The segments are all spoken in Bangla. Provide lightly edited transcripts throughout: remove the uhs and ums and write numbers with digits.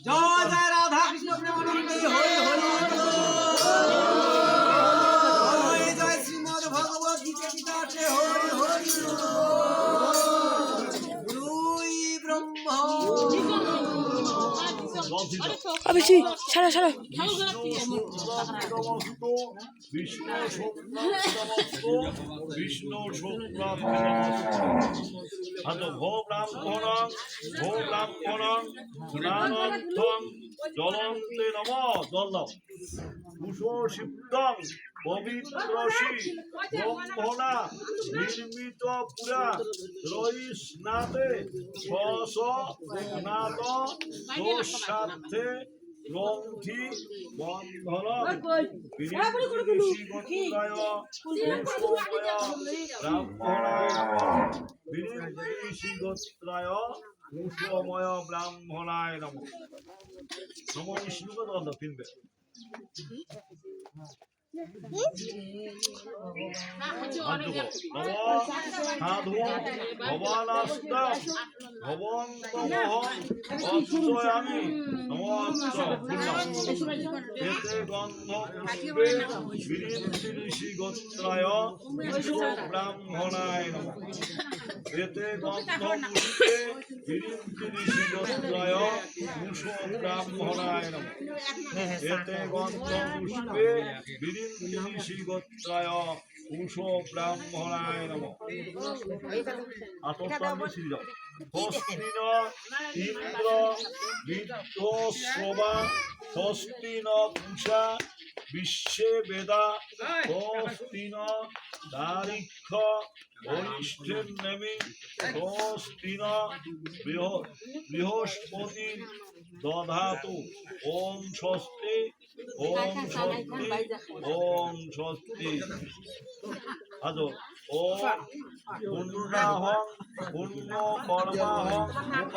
জয় রাধা কৃষ্ণ প্রেমানন্দে হরি হরি জয় শ্রীমদ ভগবত গীতা গীতাতে হরি হরি দুই বেশি ছাড়া ছাড়া বিষ্ণু শুক্লাম ভো ব্রাহ্মণং স্নানার্থং জলন্তে নম জলম কুশোষিপ্তং পবিত্রসি ব্রহ্মণা নির্মিত পুরা ত্রয়ী স্নাতে স্ব স্নাত দোষার্থে গ্রন্থি বন্ধন বিরিশিগোত্রায় কুশময় ব্রাহ্মণায় নম নম বিষ্ণুকে দল তিনবে সাধু ভবানাস্ত ভবন্তমহং অর্চয়ামি এতে গন্ধ পুষ্পে বিরিন্দিঋষি গোত্রায় ব্রাহ্মণায় নমঃ এতে গন্ধ পুষ্পে বিরিন্দিঋষি গোত্রায় ব্রাহ্মণায় নমঃ এতে গন্ধ পুষ্পে বিরিন্দিঋষি গোত্রায় ব্রাহ্মণায় নমঃ আতস্তান্তে শ্রীরাম স্বস্তিন ইন্দ্র বিদ্যশ্রবা স্বস্তিন পূষা বিশ্বে বেদা স্বস্তিন দারিক্ষ বরিষ্ঠেন্নেমি স্বস্তিন বৃহস্পতি দধাতু ওম স্বস্তি ওম স্বস্তি ওম স্বস্তি আজো ওম পুণ্যাহং পুণ্য কর্মাহং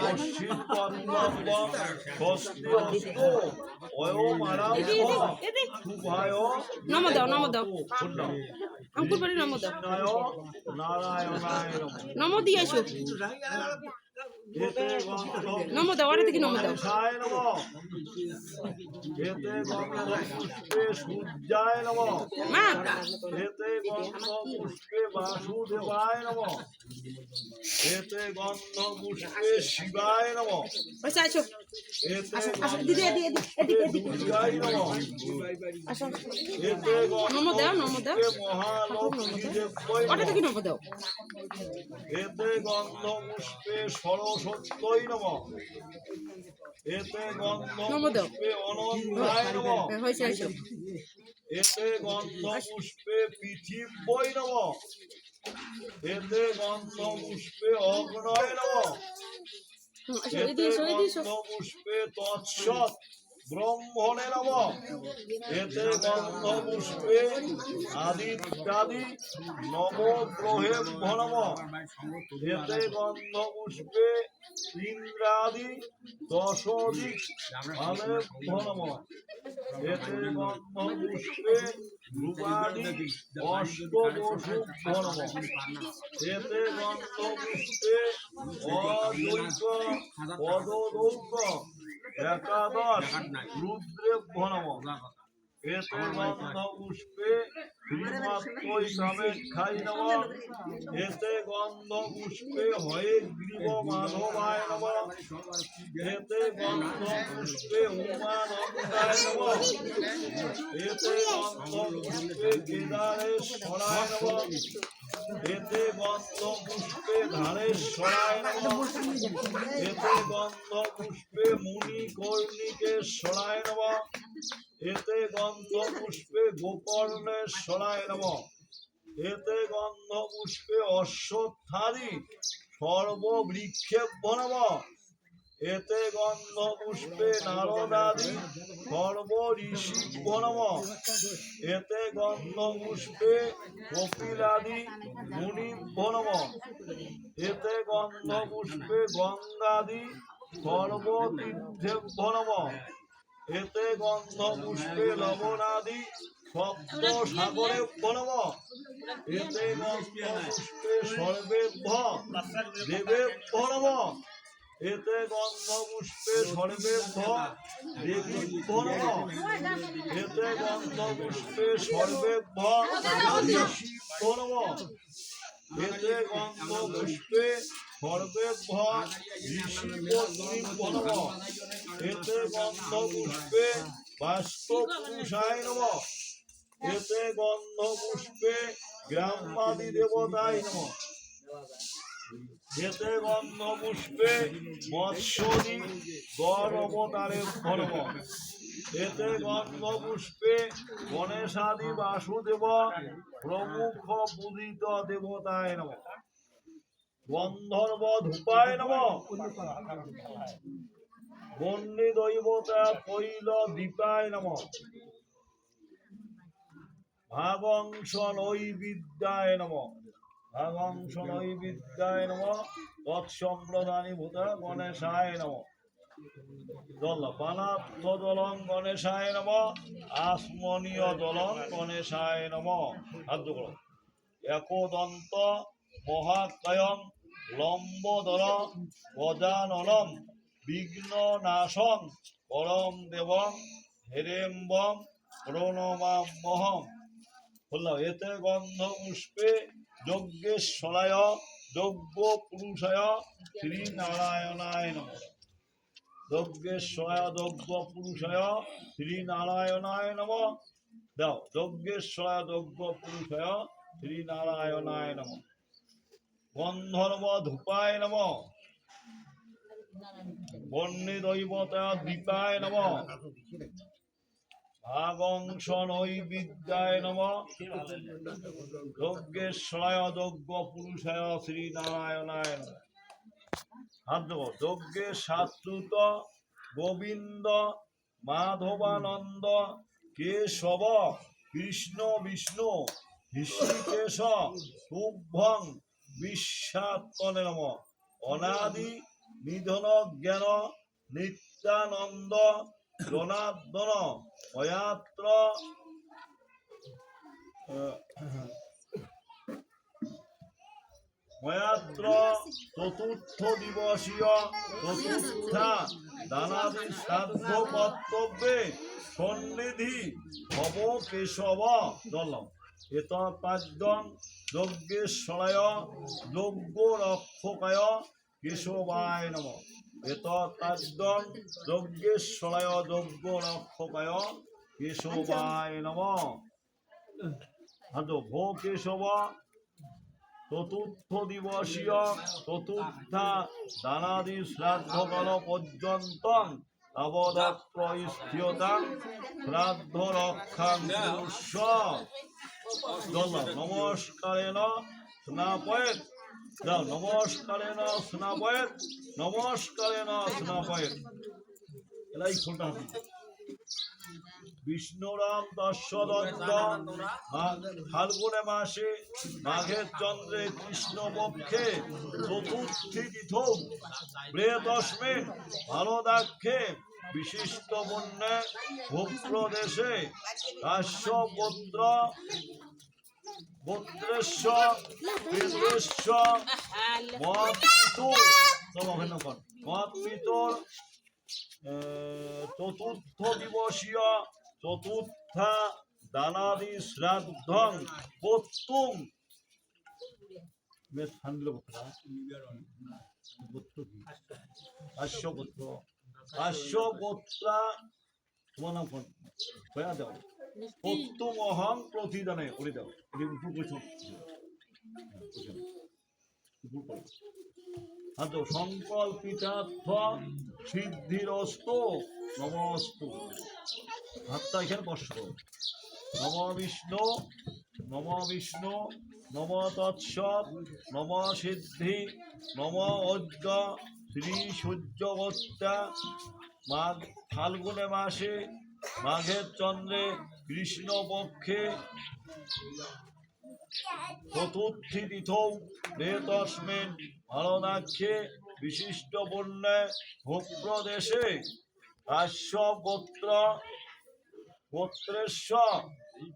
অশ্চিত্তন্নব্ব স্বস্তি অস্তু অয়ম আরাম্ভ শুভায় নম দাও পুণ্যম অঙ্কুর বাড়ি নম দাও নারায়ণায় নম দিয়ে আসো নম দাও আরে দেখি নম দাও সায় নমঃ এতে গন্ধ পুষ্পে সূর্যায় নমঃ মা এতে গন্ধ পুষ্পে বাসুদেবায় নমঃ এতে গন্ধ পুষ্পে শিবায় নমঃ আচ্ছা আসো এতে দিদি এদিকে দুর্গায় নমঃ আসো এতে নম দাও মহালক্ষ্মী দেব্যই ওটা নমঃ দেখি নম দাও এতে গন্ধ পুষ্পে সরস্বত্যই নমঃ এতে গন্ধ পুষ্পে অনন্তায় নমঃ হয়েছে আসো এতে গন্ধ পুষ্পে পৃথিবী নমঃ এতে গন্ধ পুষ্পে অগ্নয় নমঃ এতে গন্ধ পুষ্পে তৎসৎ ব্রহ্মণে নমঃ এতে গন্ধ পুষ্পে আদিত্যাদি নবগ্রহেভ্য নমঃ এতে গন্ধ পুষ্পে ইন্দ্রাদি দশদিক ভালেভ্য নমঃ এতে গন্ধ পুষ্পে রূপাদি অষ্টবসুভ্য নমঃ এতে গন্ধ পুষ্পে অদ্বৈত পদদৌক একাদশ রুদ্রেভ্য নমঃ এতে গন্ধ পুষ্পে শ্রীমাত্রই কামেক্ষায় নমঃ এতে গন্ধ পুষ্পে হয়ে গ্রীব মাধবায় নমঃ এতে গন্ধ পুষ্পে উমানন্দায় নমঃ এতে গন্ধ পুষ্পে কেদারেশ্বরায় নমঃ এতে গন্ধ পুষ্পে ধারেশ্বরায় নমঃ এতে গন্ধ পুষ্পে মুনি কর্ণিকেশ্বরায় নমঃ এতে গন্ধ পুষ্পে গোকর্ণেশ্বরায় নমঃ এতে গন্ধ পুষ্পে অশ্বত্থাদি সর্ববৃক্ষেভ্য নমঃ এতে গন্ধ পুষ্পে নারদাদি সর্ব ঋষিভ্য নমঃ এতে গন্ধ পুষ্পে কপিলাদি মুনিভ্য নমঃ এতে গন্ধ পুষ্পে গঙ্গাদি সর্বতীর্থেভ্য নমঃ এতে গন্ধ পুষ্পে লবণাদি সপ্ত সাগরেভ্য নমঃ এতে গন্ধ পুষ্পে সর্বেভ্য দেবেভ্য নমঃ এতে গন্ধ পুষ্পে সর্বেভ্য দেবীভ্য নমঃ এতে গন্ধ পুষ্পে সর্বেভ্য ঋষিভ্য নমঃ এতে গন্ধ পুষ্পে সর্বেভ্য ঋষিপত্নী বনব এতে গন্ধ পুষ্পে বাস্তবপুরুষায় নমঃ এতে গন্ধ পুষ্পে গ্রামাদি দেবতায় নমঃ এতে গন্ধ পুষ্পে মৎস্যদি গড় অবতারে নমঃ এতে গন্ধ পুষ্পে গণেশাদি বাসুদেব প্রমুখ পূজিত দেবতায় নমঃ গন্ধর্ব ধূপায় নমঃ বন্যী দৈবতা তৈল দীপায় নমঃ ভাগংশ নৈবিদ্যায় নমঃ ভাগংশ নৈবিদ্যায় নমঃ তৎসম্প্রদানি ভূত গণেশায় নমঃ জল পানাত্ম জলং গণেশায় নমঃ আসমনীয় জলং গণেশায় নমঃ সাহায্য করো একদন্ত মহাকায়ং লম্বোদর গজাননম বিঘ্ন নাশং পরম দেবং হেরেম্বং প্রণমাম্যহম বললাম এতে গন্ধ পুষ্পে যজ্ঞেশ্বরায় যজ্ঞ পুরুষায় শ্রী নারায়ণায় নমঃ যজ্ঞেশ্বরায় যজ্ঞ পুরুষায় শ্রী নারায়ণায় নমঃ দাও যজ্ঞেশ্বরায় যজ্ঞ পুরুষায় শ্রী নারায়ণায় নমঃ গন্ধর্ব ধূপায় নমঃ বন্যী দৈবতা দীপায় নমঃ ভাগংশ নৈবিদ্যায় নমঃ যজ্ঞেশ্বরায় যজ্ঞ পুরুষায় শ্রী নারায়ণায় নমঃ যজ্ঞের শাস্ত্রুত গোবিন্দ মাধবানন্দ কেশব কৃষ্ণ বিষ্ণু ঋষিকেশ তুভ্যং বিশ্বাত্মনে নমঃ অনাদি নিধন জ্ঞান নিত্যানন্দ জনার্দন ময়াত্র ময়াত্র চতুর্থ দিবসীয় চতুর্থা দানাদি শ্রাদ্ধ কর্তব্যে সন্নিধি ভব কেশব দলম এতদ্যং যজ্ঞেশ্বরায় যজ্ঞ রক্ষকায় কেশবায় নমঃ এতদ্যং যজ্ঞেশ্বরায় যজ্ঞ রক্ষকায় কেশবায় নমঃ ভো কেশব চতুর্থ দিবসীয় চতুর্থা দানাদি শ্রাদ্ধকাল পর্যন্তং তাবদত্র স্থিয়তাং শ্রাদ্ধ রক্ষাং কুরুষ্ব নমস্কারেণ স্নাপয়েৎ যাও নমস্কারেণ স্নাপয়েৎ নমস্কারেণ স্নাপয়েৎ এলাই ছোটা বিষ্ণুরাম দর্শদত্ত ফাল্গুনে মাসে মাঘের চন্দ্রে কৃষ্ণ পক্ষে চতুর্থী তিথৌ প্রেতস্মিন ভারদাক্ষে বিশিষ্ট বন্যে ভূপ্রদেশে কাশ্যপত্র গোত্রেশ্ব পিতৃশ্ব মত পিতুর মত পিতুর চতুর্থ দিবসীয় চতুর্থা দানাদি শ্রাদ্ধং কর্তুম কাশ্যপত্রা তোমার নাম হয়ে দাও কর্তুম অহং প্রতিদানে করে দাও সংকল্পিতার্থ সিদ্ধিরস্তু নমস্তু হাতটা এখানে বর্ষ নম বিষ্ণু নম তৎসৎ নম সিদ্ধি নম অজ্ঞ শ্রী সূর্যবত্যা মাঘ ফাল্গুনে মাসে মাঘের চন্দ্রে কৃষ্ণ পক্ষে চতুর্থী তিথৌ প্রেতস্মিন ভারদাক্ষে বিশিষ্ট বন্যে ভূপ্রদেশে কাশ্যপত্র গোত্রেশ্ব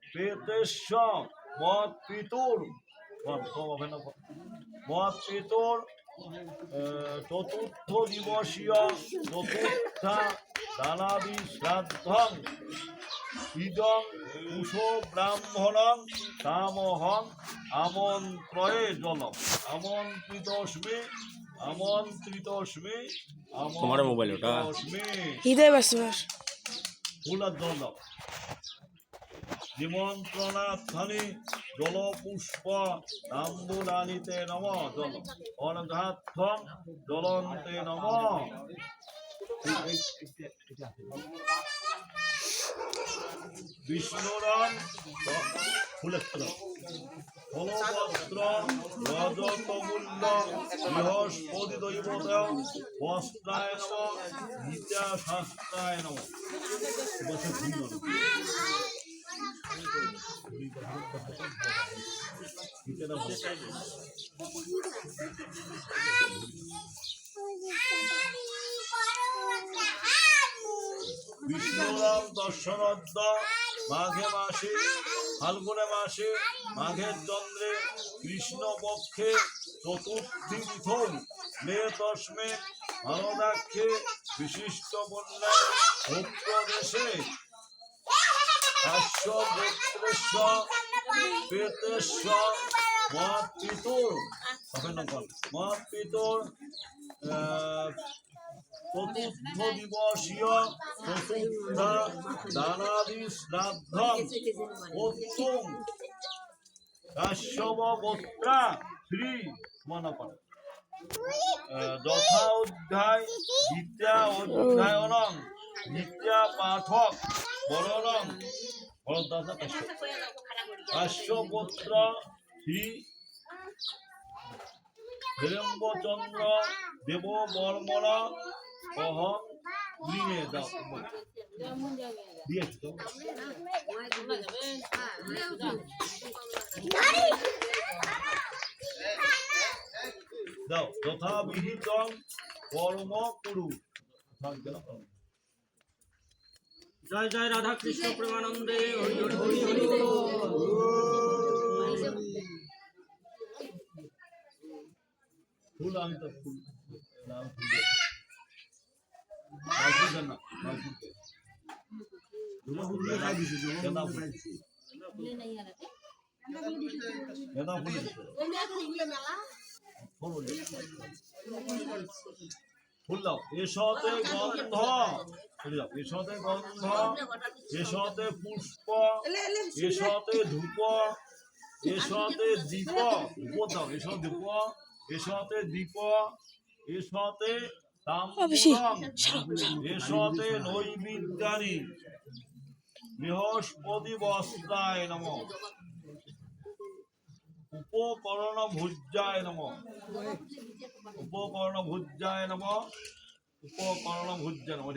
প্রেতেশ্ব মত পিতুর চতুর্থ দিবসীয় চতুর্থা দানাদি শ্রাদ্ধং ইদং কুশ ব্রাহ্মণং তামহং আমন্ত্রয়ে জলম আমন্ত্রিতস্মি আমন্ত্রিতস্মি তোমার মোবাইল ওটা? হৃদয় বাসবার ফুলার জল দাও নিমন্ত্রণার্থনে জলপুষ্প তাম্বুলানিতে নম জল অনঘাত্থং জলন্তে নম বিষ্ণুরাম ফুলের ফলপত্র রজতমূল্য বৃহস্পতি দৈবত বস্ত্রায় নম নিত্যা শাস্ত্রায় নম বিষ্ণুরাম দর্শনদ্দ মাঘে মাসে ফাল্গুনে মাসে মাঘের চন্দ্রে কৃষ্ণ পক্ষে চতুর্থী তিথৌ মে তস্মে ভারদাক্ষে বিশিষ্ট বন্যা ভক্ত দেশে আশ্ব গোত্রেশ্ব পেতেশ্ব মহাপিতুর মহাপিতুর চতুর্থ দিবসীয় চতুর্থা দানাদি শ্রাদ্ধম উত্তম কাশ্যপ গোত্রা শ্রী মনপন যথা অধ্যায় নিত্যা অধ্যায়নং নিত্যা পাঠক বরণং কাশ্যপোত্র শ্রী হিরম্বচন্দ্র দেব বর্মরা অহং গৃহে দাও দিয়েছ দাও তথা বিহিত কর্ম কুরু জয় জয় রাধা কৃষ্ণ প্রেমানন্দে হরি হরি হরি হরি ফুল আনতে ফুল নাম ফুল ফুল দাও এসতে গন্ধ এসতে গন্ধ এসতে পুষ্প এসতে ধূপ এসতে দীপ ধূপ দাও এসতে ধূপ এসতে দীপ এসতে তাম্বুলম এসতে নৈবেদ্যানি বৃহস্পতি বস্ত্রায় নম উপকরণ ভুজ্যায় নম উপকরণ ভুজ্যায় নম উপকরণ ভুজ্যায় নম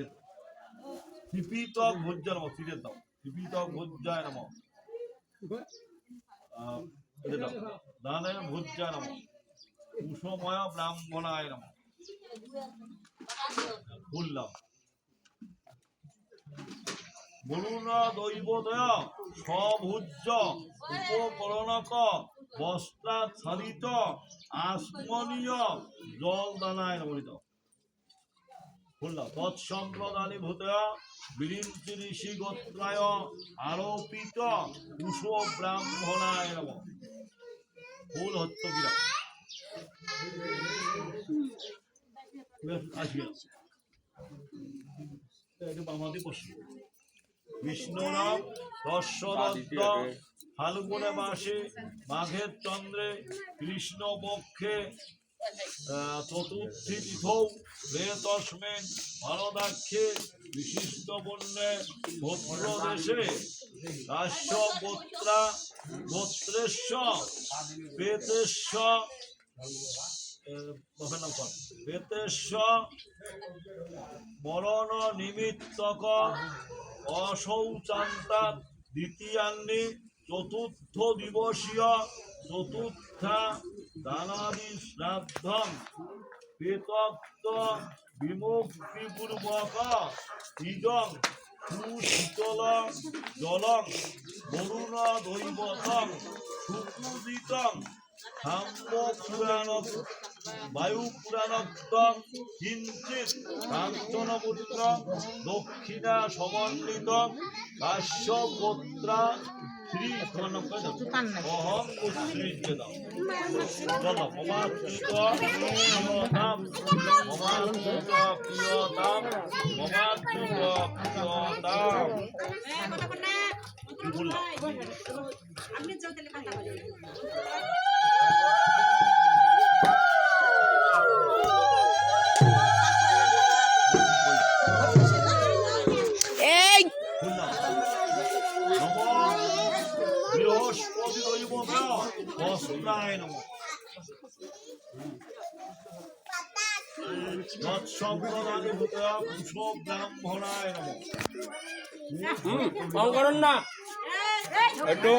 পিপিতক ভুজ্যায় নম ফিরে দাও পিপিতক ভুজ্যায় নম দানের ভুজ্যায় নম কুসময় ব্রাহ্মণায় নম বললাম বলুন দৈবদয় সভুজ্য উপকরণক বস্ত্রাচ্ছাদিত আসমনীয় জল দানায় নমিত বললাম তৎসম্প্রদানি ভূতয় বিরিঞ্চি ঋষি গোত্রায় আরোপিত কুশ ব্রাহ্মণায় নম ফুল হচ্ছে কিরা বিষ্ণুরাম দর্শরদ্দ ফাল্গুনে মাসে মাঘের চন্দ্রে কৃষ্ণ পক্ষে চতুর্থী তিথৌ রে তস্মিন ভারদাক্ষে বিশিষ্ট বন্যে ভদ্র দেশে কাশ্য গোত্রা গোত্রেশ্ব পেতেশ্ব মরণ নিমিত্তক অশৌচান্তা দ্বিতীয়ান্নি চতুর্থ দিবসীয় চতুর্থা দানাদি শ্রাদ্ধম পেতক্ত বিমুক্তিপূর্বক ইদং সুশীতল জলং বরুণ দৈবতং সুপুদিতং বায়ু পুরাণোক্তম কিঞ্চিত কাঞ্চনপুত্র দক্ষিণা সমন্বিত কাশ্যপোত্রা শ্রী তোমার নাম কয় দাও অহং উৎসৃজ্য দাও চলো মমাচ্যুত প্রিয়তাম মমাচ্যুত প্রিয়তাম মমাচ্যুত প্রিয়তাম কি বললাম এই বৃহস্পতি দৈবত বস্ত্রায় নমঃ তৎসম্প্রদানে ভূতয়া পুষ্প ব্রাহ্মণায় নমঃ কম করেন না একটু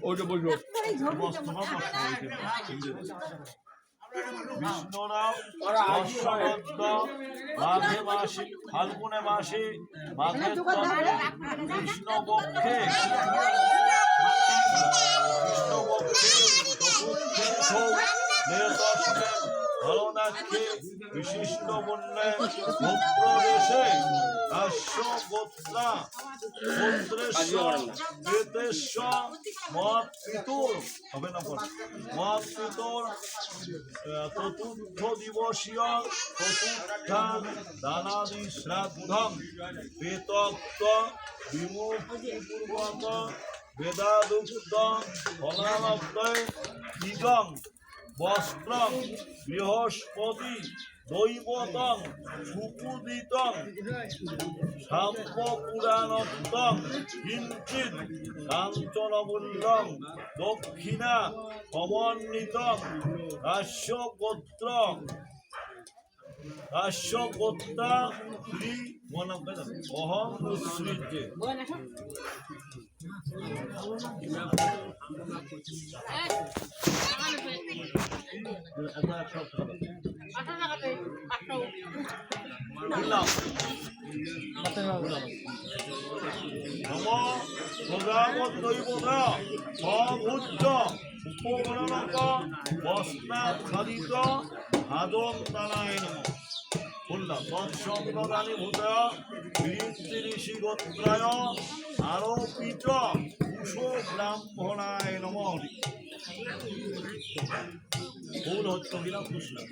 ওইটা বসো বিষ্ণুরাম বর্ষবদ্ধ মাঘে মাসে ফাল্গুনে মাসে মাঘের চন্দ্রে কৃষ্ণপক্ষে ধরনাক্ষে বিশিষ্ট বন্যে ভূপ্রদেশে কাশ্য গোত্রা গোত্রেশ্বর বেতেশ্বর মত পিতুর হবে না মত পিতুর চতুর্থ দিবসীয় চতুর্থা দানাদি শ্রাদ্ধম বেতক্ত বিমুক্তিপূর্বক বেদাদুক্ত ফলালব্ধয় ইদং বস্ত্রং বৃহস্পতি দৈবতং সুপুদিতং সাম্য পুরাণত্বং কিঞ্চিৎ কাঞ্চনমূল্যং দক্ষিণা সমন্বিতং কাশ্যগোত্রা শ্রী অহং উৎসৃজ্যে সমভূজ্য উপগণক বস্ত্রাচ্ছাদিত আদম তানায় নমঃ বললাম তৎসম্প্রদানে ভূতয়া ঋষি গোত্রায় আরোপিত কুশো ব্রাহ্মণায় নমঃ ভুল হচ্ছে কিনা বুঝলাম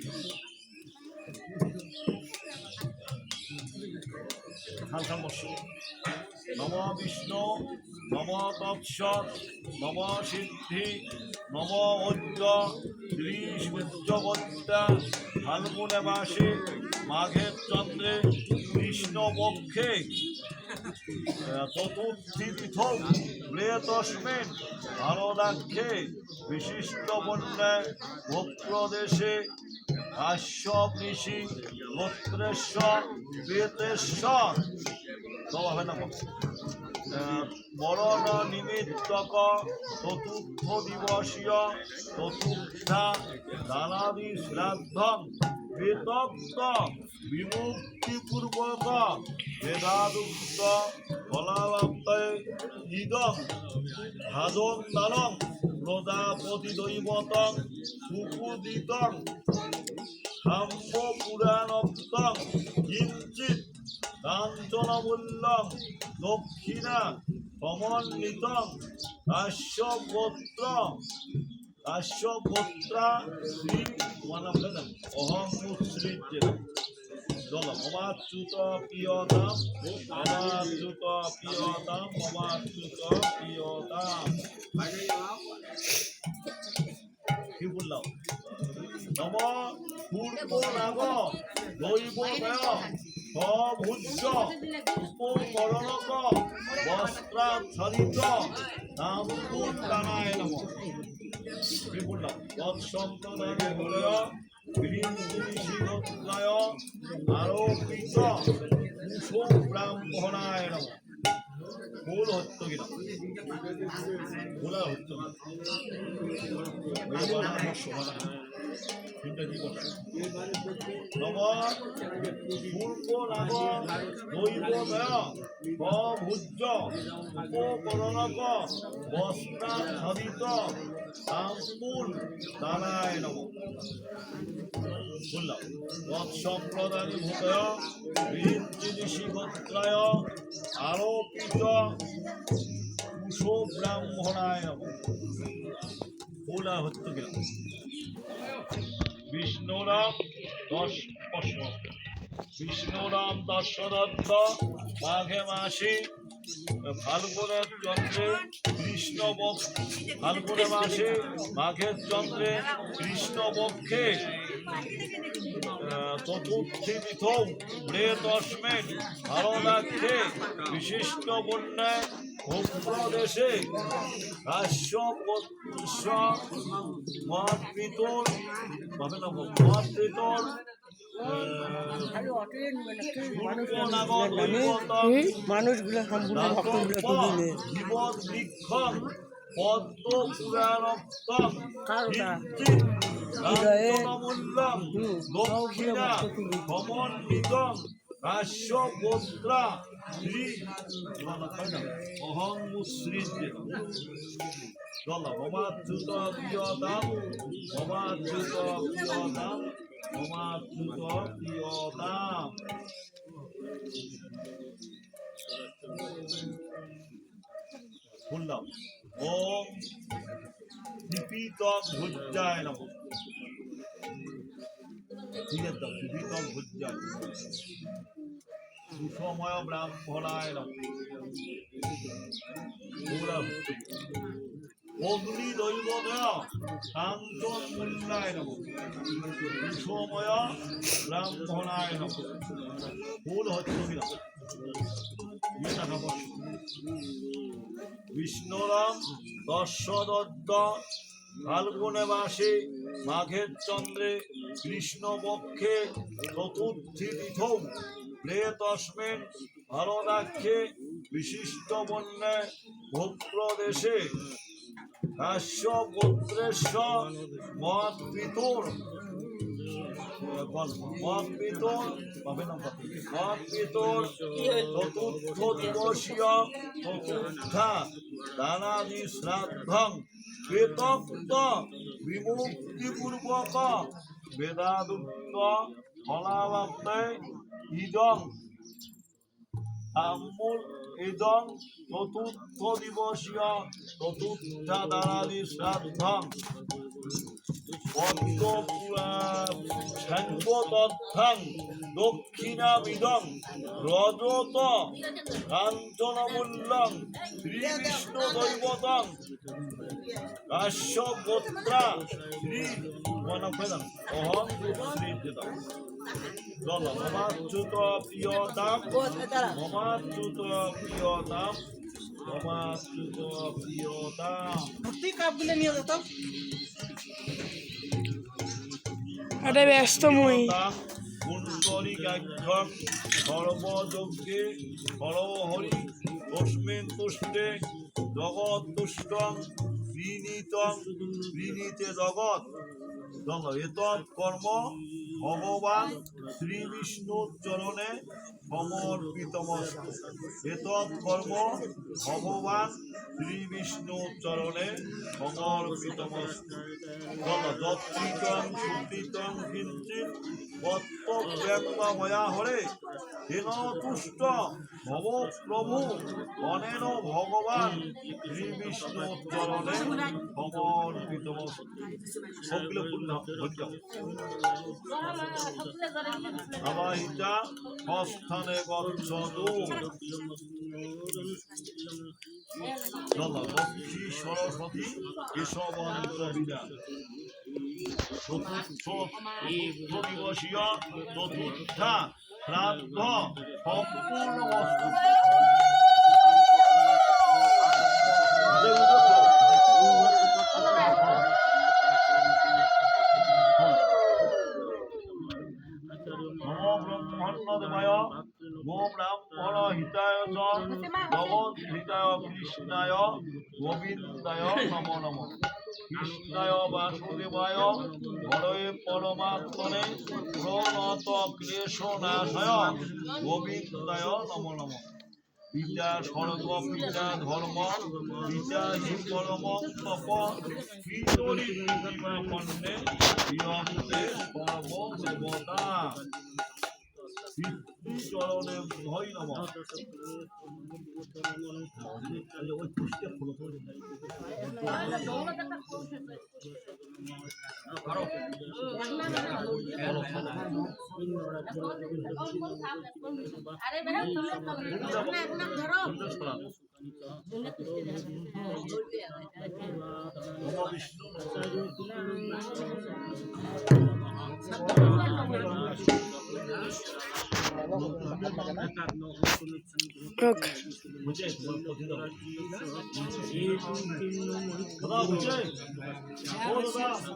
নম বিষ্ণু নম তৎসৎ নম সিদ্ধি নম ঐক্য শ্রীসূর্যবত্যা ফাল্গুনে মাসে মাঘের চন্দ্রে কৃষ্ণপক্ষে চতুর্থী পৃথক বৃহতস্মিন ভারদাক্ষে বিশিষ্ট বন্যে ভোক্রদেশে কাশ্য ঋষি গোত্রেশ্বর বেতেশ্বর বরণ নিমিত্তক চতুর্থ দিবসীয় চতুর্থা দানাদি শ্রাদ্ধম বেতক্ত বিমুক্তিপূর্বক বেদাদুক্ত ফলালব্ধয়ে ইদং ভাদং দানং প্রজাপতি দৈবতং সুপুদিতং সাম্য পুরাণত্বং কিঞ্চিৎ কাঞ্চনমূল্যং দক্ষিণা সমন্বিতং কাশ্যগোত্রা শ্রী অহং উৎসৃজ্য জল মমাচ্যুত প্রিয়তাম মমাচ্যুত প্রিয়তাম মমাচ্যুত প্রিয়তাম কি বললাম নম পূর্ব নাগ দৈবতয় সভুজ্য উপকরণক বস্ত্রাচ্ছাদিত নামপুর দানায় নমঃ কি বললাম তৎসম্প্রদানে ভূতয়া ঋষি গোত্রায় আরোপিত কুশো ব্রাহ্মণায় নমঃ ভুল হচ্ছে কিনা ভুল হচ্ছে নম পূর্ব নাগ দৈবতয় সভুজ্য উপকরণক বস্ত্রাচ্ছাদিত তাম্বুল দানায় নমঃ বললাম তৎসম্প্রদানে ভূতয়া ঋষি গোত্রায় আরোপিত পুষো ব্রাহ্মণায় নমঃ। ফুল আর হচ্ছে কিনা বিষ্ণুরাম 10 প্রশ্ন। বিষ্ণুরাম দশরথ মাঘে মাসে ফাল্গুনের চন্দ্রে ফাল্গুনে মাসে মাঘের চন্দ্রে কৃষ্ণপক্ষে চতুর্থী তিথৌ তস্মিন ভারদাক্ষে বিশিষ্ট বন্যায় ভূপ্রদেশে মহাত্রিতর মানুষগুলো সম্পূর্ণ ভক্তগুলো তুলে জীবন বৃক্ষম পদ্ম পুরাণোক্তম মূল্যম দক্ষিণা সমন্বিতম কাশ্যপোত্রা শ্রী অহং মুসৃজ্য মমাচ্যুত প্রিয়তাম মমাচ্যুত প্রিয়তাম মমাচ্যুত প্রিয়তাম। শুনলাম ওম দীপিতক ভুজ্জায় নমঃ। ঠিক আছে, দীপিতক ভুজ্জায় সুসময় ব্রাহ্মণায় নমঃ। অগ্নি দৈবতয় কাঞ্চন মূল্যায় নমঃ। সুসময় ব্রাহ্মণায় নমঃ। ফুল হচ্ছে কিনা বিষ্ণুরাম দশরথ ফাল্গুনে মাসে মাঘের চন্দ্রে কৃষ্ণপক্ষে চতুর্থী তিথৌ তস্মিন ভারদাক্ষে বিশিষ্ট বন্যে ভূপ্রদেশে কাশ্যপোত্রেশ্ব মহাত্রিতর চতুর্থ দিবসীয় চতুর্থা দানাদি শ্রাদ্ধং বেতক্ত বিমুক্তিপূর্বক বেদাদুক্ত ফলাবাপ্তে ইদং ইদং চতুর্থ দিবসীয় চতুর্থা দানাদি শ্রাদ্ধং দক্ষিণাবিদং রজত কাঞ্চনমূল্যং শ্রীবিষ্ণু দৈবতং কাশ্যপোত্রা শ্রী অহং শ্রীযুতম মমাচ্যুত প্রিয়তাম মমাচ্যুত প্রিয়তাম মমাচ্যুত প্রিয়তাম। এটা ব্যস্তময়ী পুণ্ডরীকাক্ষং সর্বযজ্ঞে সর্বহরি তস্মিন তুষ্টে জগৎ তুষ্টং বিনীতে জগৎ। এতৎ কর্ম ভগবান শ্রী বিষ্ণুর চরণে সমর্পিতমস্তু। এতৎ কর্ম ভগবান শ্রী বিষ্ণুর চরণে সমর্পিতমস্তু। দত্তিতং সুকৃতং কিঞ্চিৎ কর্তব্যময়া হরে হেন তুষ্ট ভব প্রভু অনেন ভগবান শ্রী বিষ্ণুর চরণে সমর্পিতমস্তু। সবগুলো পূর্ণ হচ্ছে আবাহিতা স্থানে গচ্ছতু। লক্ষ্মী সরস্বতী কেশবন্ত বিনা চতুর্থ দিবসীয় চতুর্থা শ্রাদ্ধ সম্পূর্ণ বস্তু। ব্রহ্মণ্যদেবায় গো ব্রাহ্মণ হিতায় জগৎ হিতায় কৃষ্ণায় গোবিন্দায় নমো নমঃ। কৃষ্ণায় বাসুদেবায় হরে পরমাত্মনে প্রণত ক্লেশনাশায় গোবিন্দায় নমো নমঃ। পিতা স্বর্গ পিতা ধর্ম পিতা হি পরম তপ পিতরি কন্যে প্রিয়ন্তে সর্বদেবতা। চরণে ভয় নমঃ। ওই পুষ্টি ফলো করে আরে বেটা চলে চলে না ধরো নমঃ বিষ্ণু ওকে বুঝে তোমার পথে দাও দাদা বুঝে ও দাদা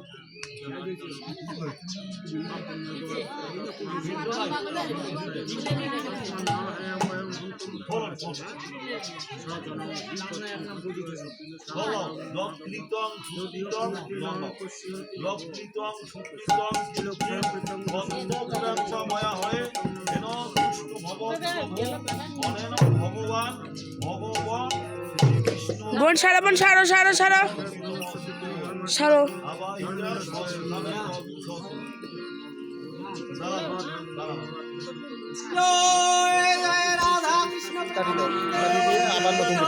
লক্ষ্মীতং সুকৃতং লক্ষ্মীতং সুকৃতং ভক্তপুরাং ময়া হয়ে হেন কৃষ্ণ অনেন ভগবান ভগবান কৃষ্ণ বোন সারো, বোন সারো সারো সারো সারো। আবার জয় জয় রাধা কৃষ্ণ প্রেমানন্দে।